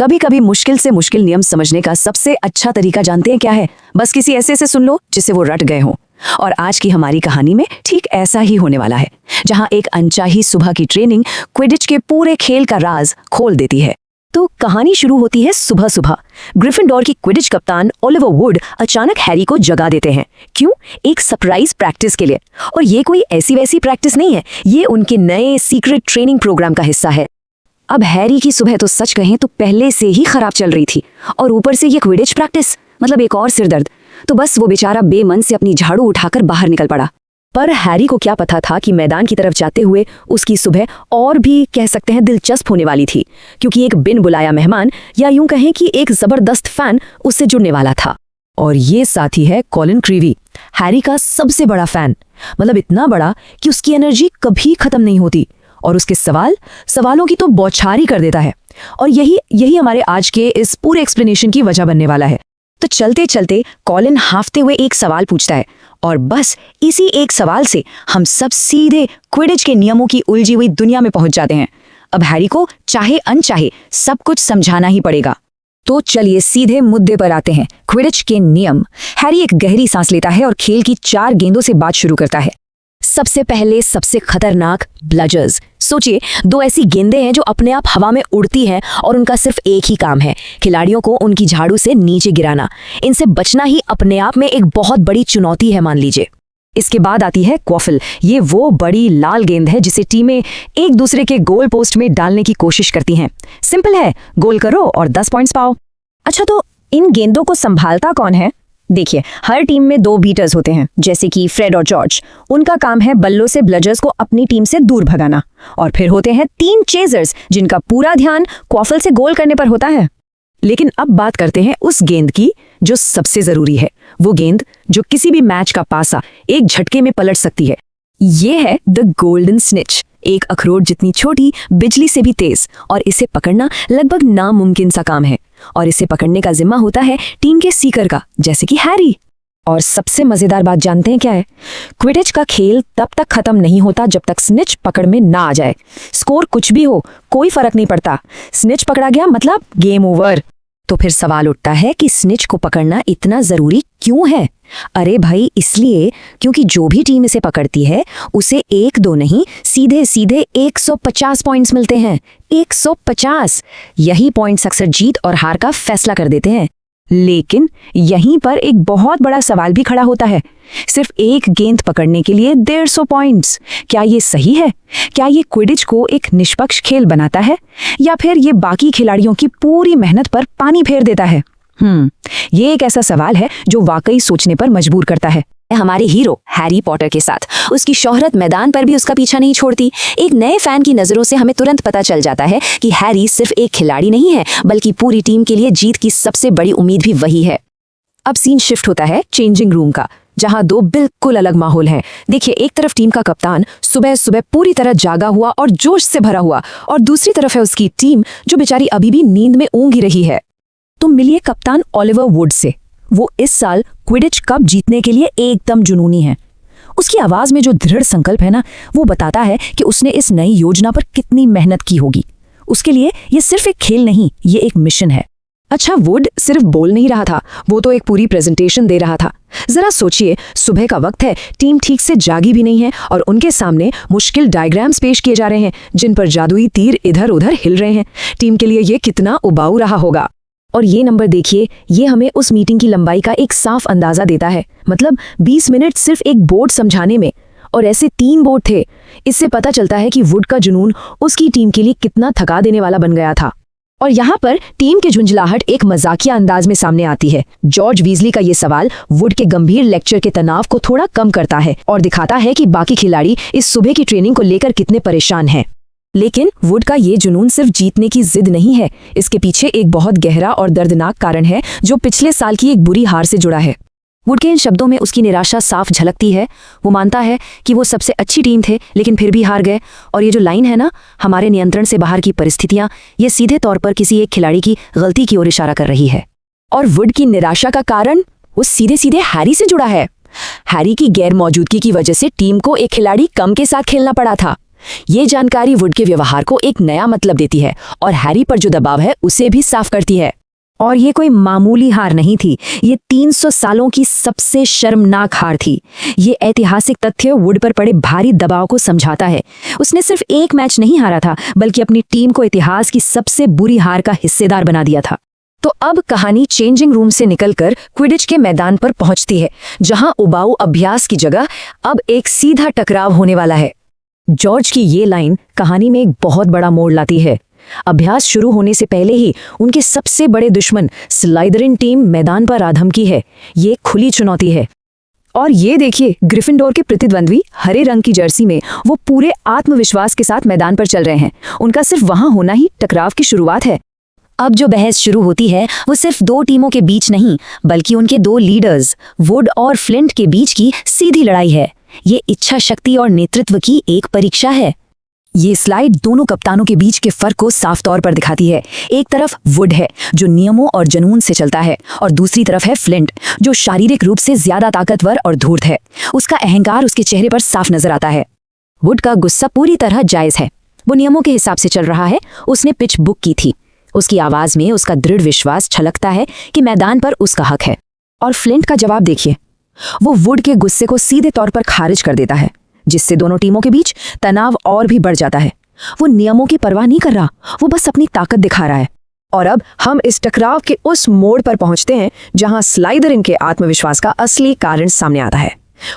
कभी कभी मुश्किल से मुश्किल नियम समझने का सबसे अच्छा तरीका जानते हैं क्या है? बस किसी ऐसे से सुन लो जिसे वो रट गए हों। और आज की हमारी कहानी में ठीक ऐसा ही होने वाला है, जहां एक अनचाही सुबह की ट्रेनिंग क्विडिच के पूरे खेल का राज खोल देती है। तो कहानी शुरू होती है सुबह सुबह। ग्रिफिंडोर की क्विडिच कप्तान ओलिवर वुड अचानक हैरी को जगा देते हैं। क्यों? एक सरप्राइज प्रैक्टिस के लिए। और ये कोई ऐसी वैसी प्रैक्टिस नहीं है, ये उनके नए सीक्रेट ट्रेनिंग प्रोग्राम का हिस्सा है। अब हैरी की सुबह तो सच कहें तो पहले से ही खराब चल रही थी, और ऊपर से ये क्विडिच प्रैक्टिस, मतलब एक और सिरदर्द। तो बस वो बेचारा बेमन से अपनी झाड़ू उठाकर बाहर निकल पड़ा। पर हैरी को क्या पता था कि मैदान की तरफ जाते हुए उसकी सुबह और भी कह सकते हैं दिलचस्प होने वाली थी, क्योंकि एक बिन बुलाया मेहमान, या यूं कहें कि एक जबरदस्त फैन उससे जुड़ने वाला था। और ये साथी है कॉलिन क्रीवी, हैरी का सबसे बड़ा फैन। मतलब इतना बड़ा कि उसकी एनर्जी कभी खत्म नहीं होती, और उसके सवालों की तो बौछारी कर देता है। और यही हमारे आज के इस पूरे एक्सप्लेनेशन की वजह बनने वाला है। तो चलते चलते कॉलिन हांफते हुए एक सवाल पूछता है, और बस इसी एक सवाल से हम सब सीधे क्विडिच के नियमों की उलझी हुई दुनिया में पहुंच जाते हैं। अब हैरी को चाहे अनचाहे सब कुछ समझाना ही पड़ेगा। तो चलिए सीधे मुद्दे पर आते हैं, क्विडिच के नियम। हैरी एक गहरी सांस लेता है और खेल की 4 गेंदों से बात शुरू करता है। सबसे पहले सबसे खतरनाक ब्लजर्स। सोचिए, 2 ऐसी गेंदें हैं जो अपने आप हवा में उड़ती हैं और उनका सिर्फ एक ही काम है, खिलाड़ियों को उनकी झाड़ू से नीचे गिराना। इनसे बचना ही अपने आप में एक बहुत बड़ी चुनौती है, मान लीजिए। इसके बाद आती है क्वाफल। ये वो बड़ी लाल गेंद है जिसे टीमें एक दूसरे के गोल पोस्ट में डालने की कोशिश करती हैं। सिंपल है, गोल करो और 10 पॉइंट्स पाओ। अच्छा, तो इन गेंदों को संभालता कौन है? देखिए, हर टीम में 2 बीटर्स होते हैं, जैसे कि फ्रेड और जॉर्ज। उनका काम है बल्लों से ब्लजर्स को अपनी टीम से दूर भगाना। और फिर होते हैं 3 चेजर्स, जिनका पूरा ध्यान क्वाफल से गोल करने पर होता है। लेकिन अब बात करते हैं उस गेंद की जो सबसे जरूरी है, वो गेंद जो किसी भी मैच का पासा एक झटके में पलट सकती है। ये है द गोल्डन स्निच, एक अखरोट जितनी छोटी, बिजली से भी तेज, और इसे पकड़ना लगभग नामुमकिन सा काम है। और इसे पकड़ने का जिम्मा होता है टीम के सीकर का, जैसे कि हैरी। और सबसे मजेदार बात जानते हैं क्या है? क्विडिच का खेल तब तक खत्म नहीं होता जब तक स्निच पकड़ में ना आ जाए। स्कोर कुछ भी हो, कोई फर्क नहीं पड़ता, स्निच पकड़ा गया मतलब गेम ओवर। तो फिर सवाल उठता है कि स्निच को पकड़ना इतना जरूरी क्यों है? अरे भाई, इसलिए क्योंकि जो भी टीम इसे पकड़ती है उसे 1-2 नहीं, सीधे सीधे 150 पॉइंट्स मिलते हैं। 150! यही पॉइंट्स अक्सर जीत और हार का फैसला कर देते हैं। लेकिन यहीं पर एक बहुत बड़ा सवाल भी खड़ा होता है। सिर्फ एक गेंद पकड़ने के लिए 150 पॉइंट्स, क्या ये सही है? क्या ये क्विडिच को एक निष्पक्ष खेल बनाता है, या फिर ये बाकी खिलाड़ियों की पूरी मेहनत पर पानी फेर देता है? ये एक ऐसा सवाल है जो वाकई सोचने पर मजबूर करता है। हमारे हीरो हैरी पॉटर के साथ उसकी शोहरत मैदान पर भी उसका पीछा नहीं छोड़ती। एक नए फैन की नजरों से हमें तुरंत पता चल जाता है कि हैरी सिर्फ एक खिलाड़ी नहीं है, बल्कि पूरी टीम के लिए जीत की सबसे बड़ी उम्मीद भी वही है। अब सीन शिफ्ट होता है चेंजिंग रूम का, जहां 2 बिल्कुल अलग माहौल हैं। देखिए, एक तरफ टीम का कप्तान सुबह सुबह पूरी तरह जागा हुआ और जोश से भरा हुआ, और दूसरी तरफ है उसकी टीम जो बेचारी अभी भी नींद में ऊँघ ही रही है। तो मिलिए कप्तान ओलिवर वुड से। वो इस साल क्विडिच कप जीतने के लिए एकदम जुनूनी है। उसकी आवाज में जो दृढ़ संकल्प है ना, वो बताता है कि उसने इस नई योजना पर कितनी मेहनत की होगी। उसके लिए ये सिर्फ एक खेल नहीं, ये एक मिशन है। अच्छा, वुड सिर्फ बोल नहीं रहा था, वो तो एक पूरी प्रेजेंटेशन दे रहा था। जरा सोचिए, सुबह का वक्त है, टीम ठीक से जागी भी नहीं है, और उनके सामने मुश्किल डायग्राम्स पेश किए जा रहे हैं जिन पर जादुई तीर इधर उधर हिल रहे हैं। टीम के लिए ये कितना उबाऊ रहा होगा। और ये नंबर देखिए, ये हमें उस मीटिंग की लंबाई का एक साफ अंदाजा देता है। मतलब 20 मिनट सिर्फ एक बोर्ड समझाने में, और ऐसे 3 बोर्ड थे। इससे पता चलता है कि वुड का जुनून उसकी टीम के लिए कितना थका देने वाला बन गया था। और यहाँ पर टीम की झुंझलाहट एक मजाकिया अंदाज में सामने आती है। जॉर्ज वीजली का ये सवाल वुड के गंभीर लेक्चर के तनाव को थोड़ा कम करता है और दिखाता है कि बाकी खिलाड़ी इस सुबह की ट्रेनिंग को लेकर कितने परेशान हैं। लेकिन वुड का ये जुनून सिर्फ जीतने की जिद नहीं है, इसके पीछे एक बहुत गहरा और दर्दनाक कारण है जो पिछले साल की एक बुरी हार से जुड़ा है। वुड के इन शब्दों में उसकी निराशा साफ झलकती है। वो मानता है कि वो सबसे अच्छी टीम थे, लेकिन फिर भी हार गए। और ये जो लाइन है ना, हमारे नियंत्रण से बाहर की परिस्थितियां, ये सीधे तौर पर किसी एक खिलाड़ी की गलती की ओर इशारा कर रही है। और वुड की निराशा का कारण वो सीधे सीधे हैरी से जुड़ा है। हैरी की गैर मौजूदगी की वजह से टीम को एक खिलाड़ी कम के साथ खेलना पड़ा था। ये जानकारी वुड के व्यवहार को एक नया मतलब देती है और हैरी पर जो दबाव है उसे भी साफ करती है। और ये कोई मामूली हार नहीं थी, ये 300 सालों की सबसे शर्मनाक हार थी। ये ऐतिहासिक तथ्य वुड पर पड़े भारी दबाव को समझाता है। उसने सिर्फ एक मैच नहीं हारा था, बल्कि अपनी टीम को इतिहास की सबसे बुरी हार का हिस्सेदार बना दिया था। तो अब कहानी चेंजिंग रूम से निकलकर क्विडिच के मैदान पर पहुंचती है, जहां उबाऊ अभ्यास की जगह अब एक सीधा टकराव होने वाला है। जॉर्ज की ये लाइन कहानी में एक बहुत बड़ा मोड़ लाती है। अभ्यास शुरू होने से पहले ही उनके सबसे बड़े दुश्मन स्लाइदरिन टीम मैदान पर आधमकी है। ये खुली चुनौती है। और ये देखिए, ग्रिफिंडोर के प्रतिद्वंद्वी हरे रंग की जर्सी में वो पूरे आत्मविश्वास के साथ मैदान पर चल रहे हैं। उनका सिर्फ वहां होना ही टकराव की शुरुआत है। अब जो बहस शुरू होती है वो सिर्फ दो टीमों के बीच नहीं, बल्कि उनके दो लीडर्स वुड और फ्लिंट के बीच की सीधी लड़ाई है। ये इच्छा शक्ति और नेतृत्व की एक परीक्षा है। ये स्लाइड दोनों कप्तानों के बीच के फर्क को साफ तौर पर दिखाती है। एक तरफ वुड है जो नियमों और जुनून से चलता है, और दूसरी तरफ है फ्लिंट जो शारीरिक रूप से ज्यादा ताकतवर और धूर्त है। उसका अहंकार उसके चेहरे पर साफ नजर आता है। वुड का गुस्सा पूरी तरह जायज है। वो नियमों के हिसाब से चल रहा है। उसने पिच बुक की थी। उसकी आवाज में उसका दृढ़ विश्वास छलकता है कि मैदान पर उसका हक है। और फ्लिंट का जवाब देखिए, वो वुड के गुस्से को सीधे तौर पर खारिज कर देता है, जिससे दोनों टीमों के बीच तनाव और भी बढ़ जाता है। वो नियमों की परवाह नहीं कर रहा, वो बस अपनी ताकत दिखा रहा है। और अब हम इस टकराव के उस मोड़ पर पहुंचते हैं जहां स्लाइदरिन के आत्मविश्वास का असली कारण सामने आता है।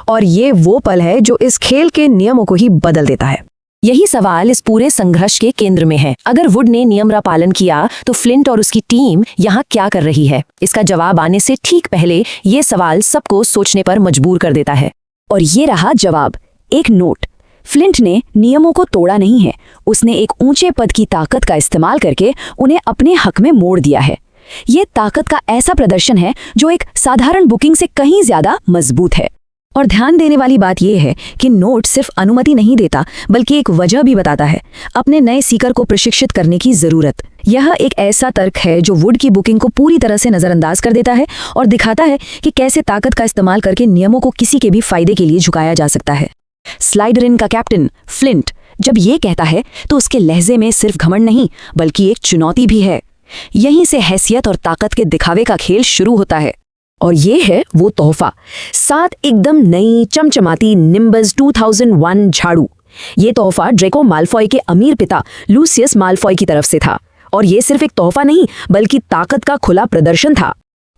और ये वो पल है जो इस खेल के नियमों को ही बदल देता है। यही सवाल इस पूरे संघर्ष के केंद्र में है। अगर वुड ने नियम का पालन किया तो फ्लिंट और उसकी टीम यहाँ क्या कर रही है? इसका जवाब आने से ठीक पहले ये सवाल सबको सोचने पर मजबूर कर देता है। और ये रहा जवाब, एक नोट। फ्लिंट ने नियमों को तोड़ा नहीं है, उसने एक ऊंचे पद की ताकत का इस्तेमाल करके उन्हें अपने हक में मोड़ दिया है। ये ताकत का ऐसा प्रदर्शन है जो एक साधारण बुकिंग से कहीं ज्यादा मजबूत है। और ध्यान देने वाली बात यह है कि नोट सिर्फ अनुमति नहीं देता, बल्कि एक वजह भी बताता है, अपने नए सीकर को प्रशिक्षित करने की जरूरत। यह एक ऐसा तर्क है जो वुड की बुकिंग को पूरी तरह से नजरअंदाज कर देता है और दिखाता है कि कैसे ताकत का इस्तेमाल करके नियमों को किसी के भी फायदे के लिए झुकाया जा सकता है। स्लाइडरिन का कैप्टन फ्लिंट जब ये कहता है तो उसके लहजे में सिर्फ घमंड नहीं, बल्कि एक चुनौती भी है। यहीं से हैसियत और ताकत के दिखावे का खेल शुरू होता है। और ये है वो तोहफा, 7 एकदम नई चमचमाती निम्बस 2001 झाड़ू। ये तोहफा ड्रेको माल्फॉय के अमीर पिता लूसियस माल्फॉय की तरफ से था। और ये सिर्फ एक तोहफा नहीं, बल्कि ताकत का खुला प्रदर्शन था।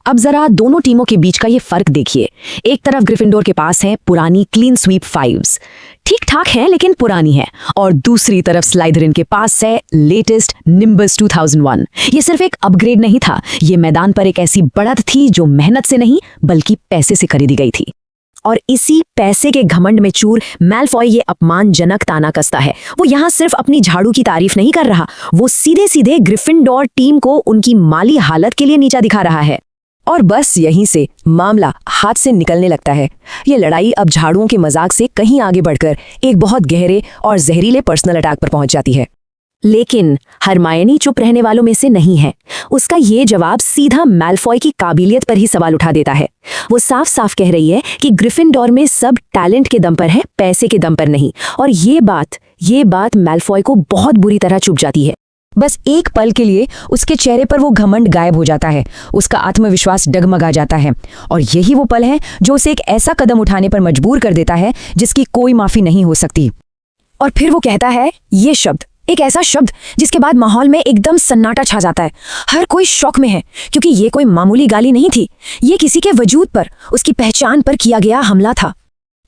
अब जरा दोनों टीमों के बीच का ये फर्क देखिए। एक तरफ ग्रिफिंडोर के पास है पुरानी क्लीन स्वीप 5s, ठीक ठाक है लेकिन पुरानी है। और दूसरी तरफ स्लाइदरिन के पास है लेटेस्ट निम्बस 2001। ये सिर्फ एक अपग्रेड नहीं था, ये मैदान पर एक ऐसी बढ़त थी जो मेहनत से नहीं बल्कि पैसे से खरीदी गई थी। और इसी पैसे के घमंड में चूर मैलफॉय ये अपमानजनक ताना कसता है। वो यहाँ सिर्फ अपनी झाड़ू की तारीफ नहीं कर रहा, वो सीधे सीधे ग्रिफिंडोर टीम को उनकी माली हालत के लिए नीचा दिखा रहा है। और बस यहीं से मामला हाथ से निकलने लगता है। ये लड़ाई अब झाड़ुओं के मजाक से कहीं आगे बढ़कर एक बहुत गहरे और जहरीले पर्सनल अटैक पर पहुंच जाती है। लेकिन हरमायनी चुप रहने वालों में से नहीं है। उसका ये जवाब सीधा मैलफॉय की काबिलियत पर ही सवाल उठा देता है। वो साफ साफ कह रही है कि ग्रिफिंडोर में सब टैलेंट के दम पर है, पैसे के दम पर नहीं। और ये बात मैलफॉय को बहुत बुरी तरह चुभ जाती है। बस एक पल के लिए उसके चेहरे पर वो घमंड गायब हो जाता है, उसका आत्मविश्वास डगमगा जाता है। और यही वो पल है जो उसे एक ऐसा कदम उठाने पर मजबूर कर देता है जिसकी कोई माफी नहीं हो सकती। और फिर वो कहता है ये शब्द, एक ऐसा शब्द जिसके बाद माहौल में एकदम सन्नाटा छा जाता है। हर कोई शॉक में है, क्योंकि ये कोई मामूली गाली नहीं थी, ये किसी के वजूद पर, उसकी पहचान पर किया गया हमला था।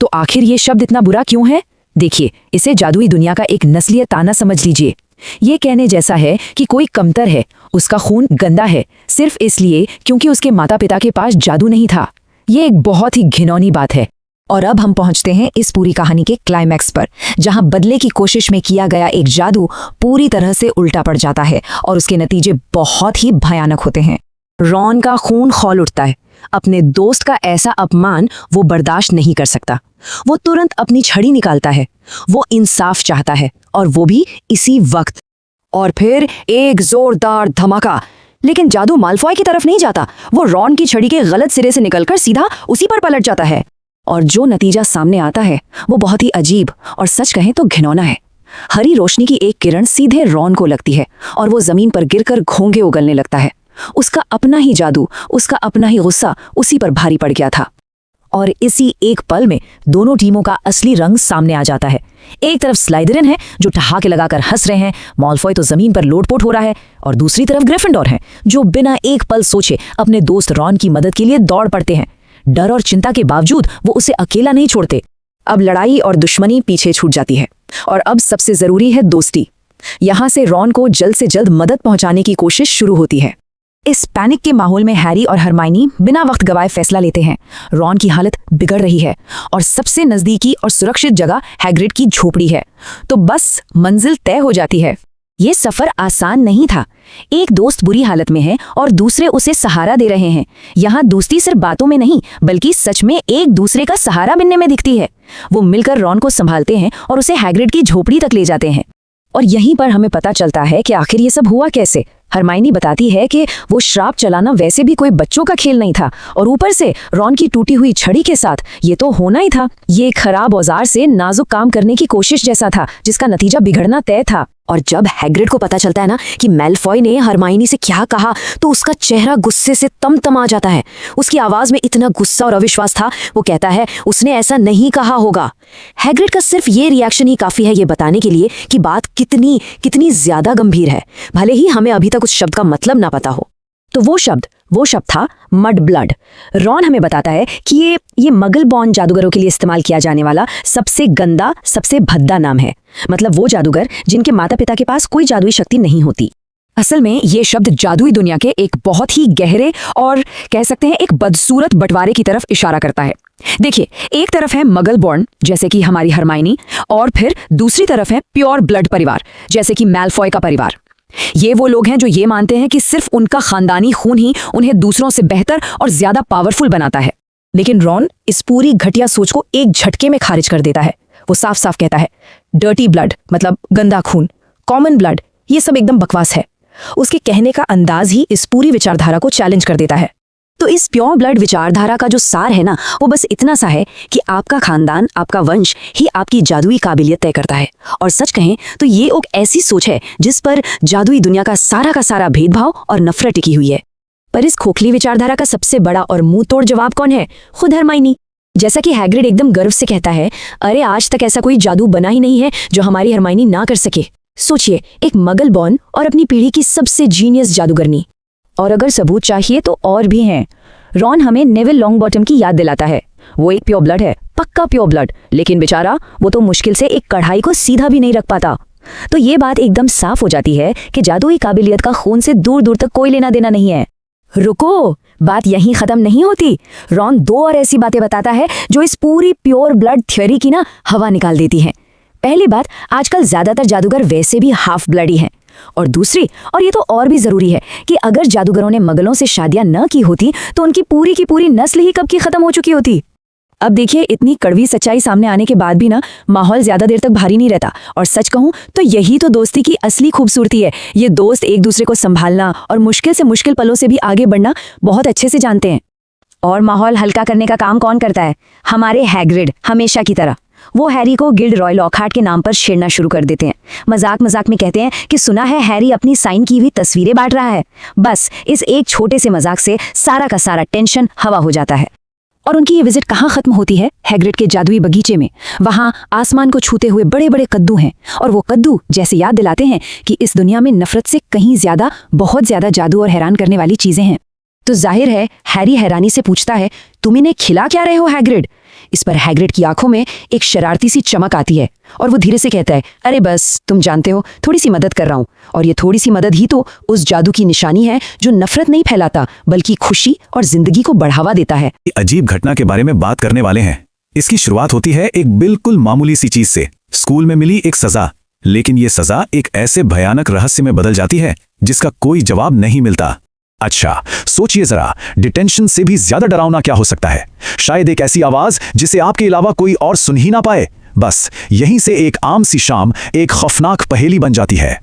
तो आखिर ये शब्द इतना बुरा क्यों है? देखिए, इसे जादुई दुनिया का एक नस्लीय ताना समझ लीजिए। ये कहने जैसा है कि कोई कमतर है, उसका खून गंदा है, सिर्फ इसलिए क्योंकि उसके माता पिता के पास जादू नहीं था। ये एक बहुत ही घिनौनी बात है। और अब हम पहुंचते हैं इस पूरी कहानी के क्लाइमैक्स पर, जहां बदले की कोशिश में किया गया एक जादू पूरी तरह से उल्टा पड़ जाता है और उसके नतीजे बहुत ही भयानक होते हैं। रॉन का खून खौल उठता है। अपने दोस्त का ऐसा अपमान वो बर्दाश्त नहीं कर सकता। वो तुरंत अपनी छड़ी निकालता है। वो इंसाफ चाहता है, और वो भी इसी वक्त। और फिर एक जोरदार धमाका। लेकिन जादू माल्फॉय की तरफ नहीं जाता, वो रॉन की छड़ी के गलत सिरे से निकलकर सीधा उसी पर पलट जाता है। और जो नतीजा सामने आता है वो बहुत ही अजीब और सच कहें तो घिनौना है। हरी रोशनी की एक किरण सीधे रॉन को लगती है और वो जमीन पर गिरकर घोंघे उगलने लगता है। उसका अपना ही जादू, उसका अपना ही गुस्सा उसी पर भारी पड़ गया था। और इसी एक पल में दोनों टीमों का असली रंग सामने आ जाता है। एक तरफ स्लाइदरिन है जो ठहाके लगाकर हंस रहे हैं, मॉलफॉय तो जमीन पर लोटपोट हो रहा है, और दूसरी तरफ ग्रिफिंडोर है जो बिना एक पल सोचे अपने दोस्त रॉन की मदद के लिए दौड़ पड़ते हैं। डर और चिंता के बावजूद वो उसे अकेला नहीं छोड़ते। अब लड़ाई और दुश्मनी पीछे छूट जाती है और अब सबसे जरूरी है दोस्ती। यहां से रॉन को जल्द से जल्द मदद पहुंचाने की कोशिश शुरू होती है। इस पैनिक के माहौल में हैरी और हरमाइनी बिना वक्त गवाए फैसला लेते हैं। रॉन की हालत बिगड़ रही है और सबसे नजदीकी और सुरक्षित जगह हैग्रिड की झोपड़ी है। तो बस मंजिल तय हो जाती है। ये सफर आसान नहीं था। एक दोस्त बुरी हालत में है और दूसरे उसे सहारा दे रहे हैं। यहाँ दोस्ती सिर्फ बातों में नहीं बल्कि सच में एक दूसरे का सहारा बनने में दिखती है। वो मिलकर रॉन को संभालते हैं और उसे हैग्रिड की झोपड़ी तक ले जाते हैं। और यहीं पर हमें पता चलता है कि आखिर ये सब हुआ कैसे। हरमाइनी बताती है कि वो श्राप चलाना वैसे भी कोई बच्चों का खेल नहीं था और ऊपर से रॉन की टूटी हुई छड़ी के साथ ये तो होना ही था। ये एक खराब औजार से नाजुक काम करने की कोशिश जैसा था जिसका नतीजा बिगड़ना तय था। और जब हैग्रिड को पता चलता है ना कि मैलफॉय ने हरमाइनी से क्या कहा तो उसका चेहरा गुस्से से तमतमा जाता है। उसकी आवाज में इतना गुस्सा और अविश्वास था। वो कहता है उसने ऐसा नहीं कहा होगा। हैग्रिड का सिर्फ ये रिएक्शन ही काफी है ये बताने के लिए कि बात कितनी कितनी ज्यादा गंभीर है, भले ही हमें अभी तक उस शब्द का मतलब ना पता हो। तो वो शब्द था मड ब्लड। रॉन हमें बताता है कि ये मगल बॉर्न जादूगरों के लिए इस्तेमाल किया जाने वाला सबसे गंदा, सबसे भद्दा नाम है। मतलब वो जादूगर जिनके माता पिता के पास कोई जादुई शक्ति नहीं होती। असल में ये शब्द जादुई दुनिया के एक बहुत ही गहरे और कह सकते हैं एक बदसूरत बंटवारे की तरफ इशारा करता है। देखिए, एक तरफ है मगल बॉर्न जैसे कि हमारी हरमाइनी, और फिर दूसरी तरफ है प्योर ब्लड परिवार जैसे कि मैलफॉय का परिवार। ये वो लोग हैं जो ये मानते हैं कि सिर्फ उनका खानदानी खून ही उन्हें दूसरों से बेहतर और ज्यादा पावरफुल बनाता है। लेकिन रॉन इस पूरी घटिया सोच को एक झटके में खारिज कर देता है। वो साफ साफ कहता है डर्टी ब्लड मतलब गंदा खून, कॉमन ब्लड, ये सब एकदम बकवास है। उसके कहने का अंदाज ही इस पूरी विचारधारा को चैलेंज कर देता है। तो इस प्योर ब्लड विचारधारा का जो सार है ना, वो बस इतना सा है कि आपका खानदान, आपका वंश ही आपकी जादुई काबिलियत तय करता है। और सच कहें तो ये एक ऐसी सोच है जिस पर जादुई दुनिया का सारा भेदभाव और नफरत टिकी हुई है। पर इस खोखली विचारधारा का सबसे बड़ा और मुंह तोड़ जवाब कौन है? खुद हरमाइनी। जैसा कि हैग्रिड एकदम गर्व से कहता है, अरे आज तक ऐसा कोई जादू बना ही नहीं है जो हमारी हरमाइनी ना कर सके। सोचिए, एक मगल बॉर्न और अपनी पीढ़ी की सबसे जीनियस जादूगरनी। और अगर सबूत चाहिए तो और भी हैं। रॉन हमें नेविल लॉन्गबॉटम की याद दिलाता है। वो एक प्योर ब्लड है, पक्का प्योर ब्लड, लेकिन बेचारा वो तो मुश्किल से एक कढ़ाई को सीधा भी नहीं रख पाता। तो ये बात एकदम साफ हो जाती है कि जादुई काबिलियत का खून से दूर दूर तक कोई लेना देना नहीं है। रुको, बात यहीं खत्म नहीं होती। रॉन दो और ऐसी बातें बताता है जो इस पूरी प्योर ब्लड थ्योरी की ना हवा निकाल देती हैं। पहली बात, आजकल ज्यादातर जादूगर वैसे भी हाफ ब्लडी हैं। और दूसरी, और ये तो और भी जरूरी है, कि अगर जादूगरों ने मगलों से शादियां न की होती तो उनकी पूरी की पूरी नस्ल ही कब की खत्म हो चुकी होती। अब देखिए, इतनी कड़वी सच्चाई सामने आने के बाद भी ना माहौल ज्यादा देर तक भारी नहीं रहता। और सच कहूं तो यही तो दोस्ती की असली खूबसूरती है। ये दोस्त एक दूसरे को संभालना और मुश्किल से मुश्किल पलों से भी आगे बढ़ना बहुत अच्छे से जानते हैं। और माहौल हल्का करने का काम कौन करता है? हमारे हैग्रिड, हमेशा की तरह। वो हैरी को गिल्ड रॉय लॉकहार्ट के नाम पर छेड़ना शुरू कर देते हैं। मजाक मजाक में कहते हैं कि सुना है हैरी अपनी साइन की हुई तस्वीरें बांट रहा है। बस इस एक छोटे से मजाक से सारा का सारा टेंशन हवा हो जाता है। और उनकी ये विजिट कहाँ खत्म होती है? हैग्रिड के जादुई बगीचे में। वहां आसमान को छूते हुए बड़े बड़े कद्दू हैं और वो कद्दू जैसे याद दिलाते हैं कि इस दुनिया में नफरत से कहीं ज्यादा, बहुत ज्यादा जादू और हैरान करने वाली चीजें हैं। तो जाहिर है हैरी हैरानी से पूछता है, तुम इन्हें खिला क्या रहे हो हैग्रिड? इस पर हैग्रिड की आंखों में एक शरारती सी चमक आती है और वो धीरे से कहता है, अरे बस तुम जानते हो, थोड़ी सी मदद कर रहा हूँ। और ये थोड़ी सी मदद ही तो उस जादू की निशानी है जो नफरत नहीं फैलाता बल्कि खुशी और जिंदगी को बढ़ावा देता है। अजीब घटना के बारे में बात करने वाले हैं। इसकी शुरुआत होती है एक बिल्कुल मामूली सी चीज से, स्कूल में मिली एक सजा। लेकिन ये सजा एक ऐसे भयानक रहस्य में बदल जाती है जिसका कोई जवाब नहीं मिलता। अच्छा सोचिए जरा, डिटेंशन से भी ज्यादा डरावना क्या हो सकता है? शायद एक ऐसी आवाज जिसे आपके अलावा कोई और सुन ही ना पाए। बस यहीं से एक आम सी शाम एक खौफनाक पहेली बन जाती है।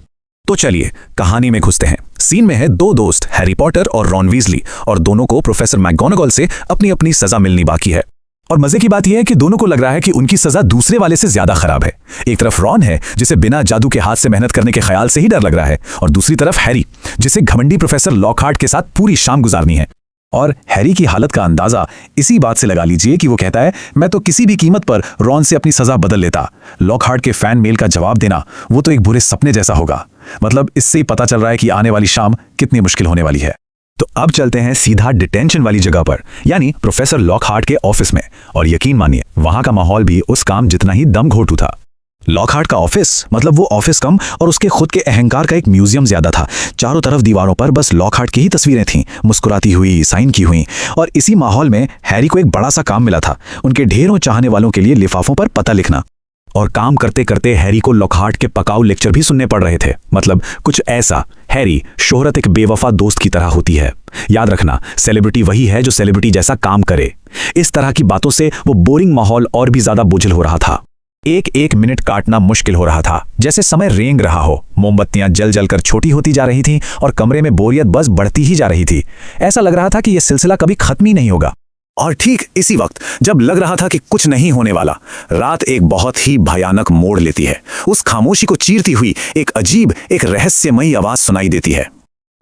तो चलिए कहानी में घुसते हैं। सीन में है दो दोस्त, हैरी पॉटर और रॉन वीजली, और दोनों को प्रोफेसर मैकगोनागल से अपनी अपनी सजा मिलनी बाकी है। और मजे की बात यह है कि दोनों को लग रहा है कि उनकी सजा दूसरे वाले से ज्यादा खराब है। एक तरफ रॉन है जिसे बिना जादू के हाथ से मेहनत करने के ख्याल से ही डर लग रहा है, और दूसरी तरफ हैरी जिसे घमंडी प्रोफेसर लॉकहार्ट के साथ पूरी शाम गुजारनी है। और हैरी की हालत का अंदाजा इसी बात से लगा लीजिए कि वो कहता है, मैं तो किसी भी कीमत पर रॉन से अपनी सजा बदल लेता। लॉकहार्ट के फैन मेल का जवाब देना वो तो एक बुरे सपने जैसा होगा। मतलब इससे ही पता चल रहा है कि आने वाली शाम कितनी मुश्किल होने वाली है। तो अब चलते हैं सीधा डिटेंशन वाली जगह पर, यानी प्रोफेसर लॉकहार्ट के ऑफिस में। और यकीन मानिए वहां का माहौल भी उस काम जितना ही दम घोटू था। लॉकहार्ट का ऑफिस मतलब वो ऑफिस कम और उसके खुद के अहंकार का एक म्यूजियम ज्यादा था। चारों तरफ दीवारों पर बस लॉकहार्ट की ही तस्वीरें थीं, मुस्कुराती हुई, साइन की हुई। और इसी माहौल में हैरी को एक बड़ा सा काम मिला था, उनके ढेरों चाहने वालों के लिए लिफाफों पर पता लिखना। और काम करते करते हैरी को लॉकहार्ट के पकाऊ लेक्चर भी सुनने पड़ रहे थे। मतलब कुछ ऐसा, हैरी, शोहरत एक बेवफा दोस्त की तरह होती है। याद रखना, सेलिब्रिटी वही है जो सेलिब्रिटी जैसा काम करे। इस तरह की बातों से वो बोरिंग माहौल और भी ज्यादा बोझिल हो रहा था। एक एक मिनट काटना मुश्किल हो रहा था, जैसे समय रेंग रहा हो। मोमबत्तियां जल जल कर छोटी होती जा रही थीं और कमरे में बोरियत बस बढ़ती ही जा रही थी। ऐसा लग रहा था कि यह सिलसिला कभी खत्म ही नहीं होगा। और ठीक इसी वक्त जब लग रहा था कि कुछ नहीं होने वाला, रात एक बहुत ही भयानक मोड़ लेती है। उस खामोशी को चीरती हुई एक अजीब, एक रहस्यमयी आवाज सुनाई देती है।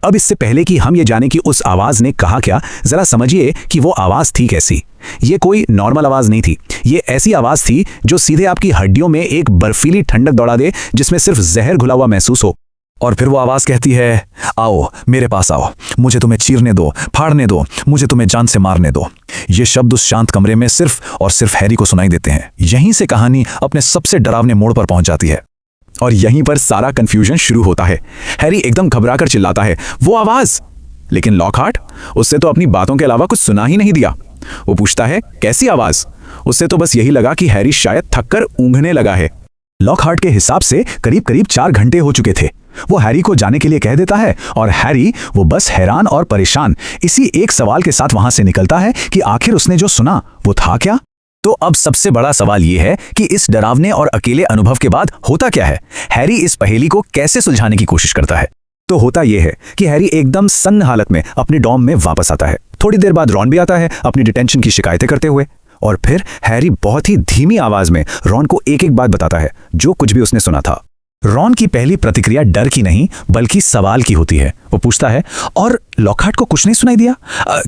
अब इससे पहले कि हम ये जाने कि उस आवाज ने कहा क्या, जरा समझिए कि वो आवाज थी कैसी। ये कोई नॉर्मल आवाज नहीं थी। ये ऐसी आवाज थी जो सीधे आपकी हड्डियों में एक बर्फीली ठंडक दौड़ा दे, जिसमें सिर्फ जहर घुला हुआ महसूस हो। और फिर वो आवाज कहती है, आओ मेरे पास आओ, मुझे तुम्हें चीरने दो, फाड़ने दो, मुझे तुम्हें जान से मारने दो। ये शब्द उस शांत कमरे में सिर्फ और सिर्फ हैरी को सुनाई देते हैं। यहीं से कहानी अपने सबसे डरावने मोड़ पर पहुंच जाती है। और यहीं पर सारा कंफ्यूजन शुरू होता है। हैरी एकदम घबराकर चिल्लाता है, वो आवाज! लेकिन लॉकहार्ट, उससे तो अपनी बातों के अलावा कुछ सुना ही नहीं दिया। वो पूछता है, कैसी आवाज? उससे तो बस यही लगा कि हैरी शायद थककर ऊँघने लगा है। लॉकहार्ट के हिसाब से करीब करीब 4 घंटे हो चुके थे। वो हैरी को जाने के लिए कह देता है और हैरी, वो बस हैरान और परेशान, इसी एक सवाल के साथ वहां से निकलता है कि आखिर उसने जो सुना वो था क्या। तो अब सबसे बड़ा सवाल ये है कि इस डरावने और अकेले अनुभव के बाद होता क्या है। हैरी इस पहेली को कैसे सुलझाने की कोशिश करता है। तो होता यह है कि हैरी एकदम सन्न हालत में अपने डॉर्म में वापस आता है। थोड़ी देर बाद रॉन भी आता है अपनी डिटेंशन की शिकायतें करते हुए। और फिर हैरी बहुत ही धीमी आवाज में रॉन को एक एक बात बताता है, जो कुछ भी उसने सुना था। रॉन की पहली प्रतिक्रिया डर की नहीं बल्कि सवाल की होती है। वो पूछता है, और लॉकहार्ट को कुछ नहीं सुनाई दिया?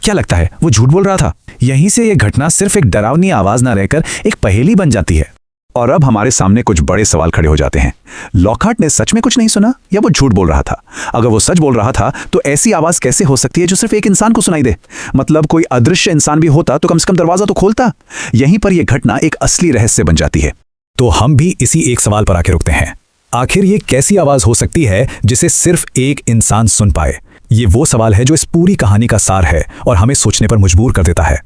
क्या लगता है वो झूठ बोल रहा था? यहीं से यह घटना सिर्फ एक डरावनी आवाज ना रहकर एक पहेली बन जाती है। और अब हमारे सामने कुछ बड़े सवाल खड़े हो जाते हैं। लॉकहार्ट ने सच में कुछ नहीं सुना या वो झूठ बोल रहा था? अगर वो सच बोल रहा था तो ऐसी आवाज कैसे हो सकती है जो सिर्फ एक इंसान को सुनाई दे? मतलब कोई अदृश्य इंसान भी होता तो कम से कम दरवाजा तो खोलता। यहीं पर यह घटना एक असली रहस्य बन जाती है। तो हम भी इसी एक सवाल पर आके रुकते हैं, आखिर ये कैसी आवाज हो सकती है जिसे सिर्फ एक इंसान सुन पाए? ये वो सवाल है जो इस पूरी कहानी का सार है और हमें सोचने पर मजबूर कर देता है।